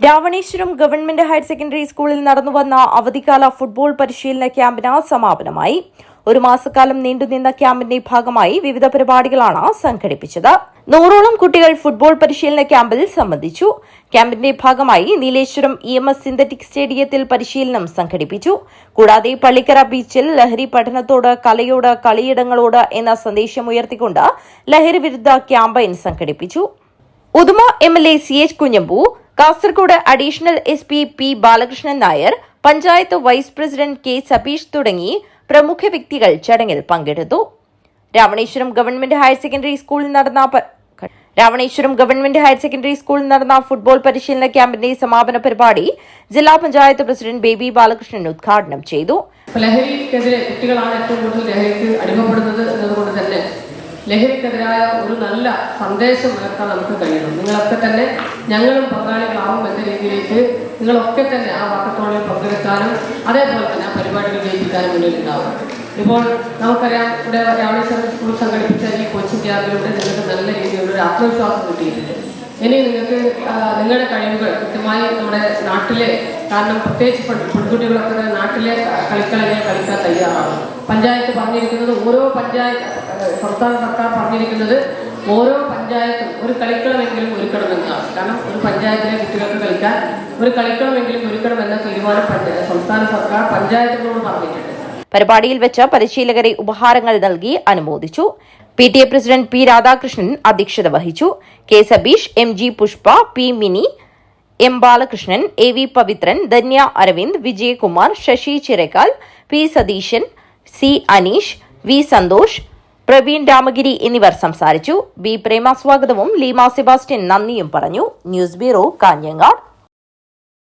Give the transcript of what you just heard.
Raveneshwaram government higher secondary സ്കൂളിൽ നടന്നുവന്ന അവധിക്കാല football പരിശീലന ക്യാമ്പിന് സമാപനമായി. ഒരു മാസക്കാലം നീണ്ടുനിന്ന ക്യാമ്പിന്റെ ഭാഗമായി വിവിധ പരിപാടികളാണ് സംഘടിപ്പിച്ചത്. 100ഓളം കുട്ടികൾ ഫുട്ബോൾ പരിശീലന ക്യാമ്പിൽ സംബന്ധിച്ചു. ക്യാമ്പിന്റെ ഭാഗമായി നീലേശ്വരം EMS സിന്തറ്റിക് സ്റ്റേഡിയത്തിൽ പരിശീലനം സംഘടിപ്പിച്ചു. കൂടാതെ പള്ളിക്കര ബീച്ചിൽ ലഹരി പഠനത്തോട് കലയോട് കളിയിടങ്ങളോട് എന്ന സന്ദേശം ഉയർത്തിക്കൊണ്ട് ലഹരി വിരുദ്ധ ക്യാമ്പയിൻ സംഘടിപ്പിച്ചു. Uduma MLA CH Kunhambu, Kasaragod additional SP P Balakrishnan Nair, panchayat vice president K Sabeesh തുടങ്ങി പ്രമുഖ വ്യക്തികൾ ചടങ്ങിൽ പങ്കെടുത്തു. രാവണേശ്വരം ഗവൺമെന്റ് ഹയർ സെക്കൻഡറി സ്കൂളിൽ നടന്ന ഫുട്ബോൾ പരിശീലന ക്യാമ്പിന്റെ സമാപന പരിപാടി ജില്ലാ പഞ്ചായത്ത് പ്രസിഡന്റ് ബേബി ബാലകൃഷ്ണൻ ഉദ്ഘാടനം ചെയ്തു. ലഹരിക്കെതിരെ കുട്ടികളാണ് ഏറ്റവും കൂടുതൽ ലഹരിക്ക് അടിമപ്പെടുന്നത് എന്നതുകൊണ്ട് തന്നെ ലഹരിക്കെതിരായ ഒരു നല്ല സന്ദേശം ഉയർത്താൻ നമുക്ക് കഴിയണം. നിങ്ങളൊക്കെ തന്നെ ഞങ്ങളും പങ്കാളികളാവും എന്ന രീതിയിലേക്ക് നിങ്ങളൊക്കെ തന്നെ ആ വാക്കത്തോളിൽ പങ്കെടുക്കാനും അതേപോലെ തന്നെ ആ പരിപാടികൾ ജയിപ്പിക്കാനും മുന്നിലുണ്ടാവും. ഇപ്പോൾ നമുക്കറിയാം, ഇവിടെ രാമേശ്വരം സ്കൂൾ സംഘടിപ്പിച്ച ഈ കോച്ചിങ് ക്യാമ്പിലൂടെ നിങ്ങൾക്ക് നല്ല രീതിയിലുള്ള ഒരു ആത്മവിശ്വാസം കിട്ടിയിട്ടുണ്ട്. ഇനി നിങ്ങൾക്ക് നിങ്ങളുടെ കഴിവുകൾ കൃത്യമായി നമ്മുടെ നാട്ടിലെ, കാരണം പ്രത്യേകിച്ച് പെൺകുട്ടികളൊക്കെ നാട്ടിലെ കളിക്കളങ്ങളെ കളിക്കാൻ തയ്യാറാണ്. പഞ്ചായത്ത് പറഞ്ഞിരിക്കുന്നത്, സംസ്ഥാന സർക്കാർ പറഞ്ഞിരിക്കുന്നത് ഓരോ പഞ്ചായത്തും ഒരു കളിക്കളമെങ്കിലും ഒരുക്കണമെന്നാണ്. കാരണം ഒരു പഞ്ചായത്തിലെ കുട്ടികൾക്ക് കളിക്കാൻ ഒരു കളിക്കളമെങ്കിലും ഒരുക്കണമെന്ന തീരുമാനം സംസ്ഥാന സർക്കാർ പഞ്ചായത്തുകളോട് പറഞ്ഞിട്ടുണ്ട്. പരിപാടിയിൽ വെച്ച് പരിശീലകരെ ഉപഹാരങ്ങൾ നൽകി അനുമോദിച്ചു. PTA പ്രസിഡന്റ് P രാധാകൃഷ്ണൻ അധ്യക്ഷത വഹിച്ചു. K Sabeesh, MG Pushpa, P Mini, M Balakrishnan, AV Pavithran, Dhanya Aravind, Vijayakumar, Sasi Chirakkal, P Satheesan, C Aneesh, V Santhosh, Praveen Ramagiri എന്നിവർ സംസാരിച്ചു. B പ്രേമ സ്വാഗതവും ലീമ സെബാസ്റ്റ്യൻ നന്ദിയും പറഞ്ഞു. News bureau, Kanhangad.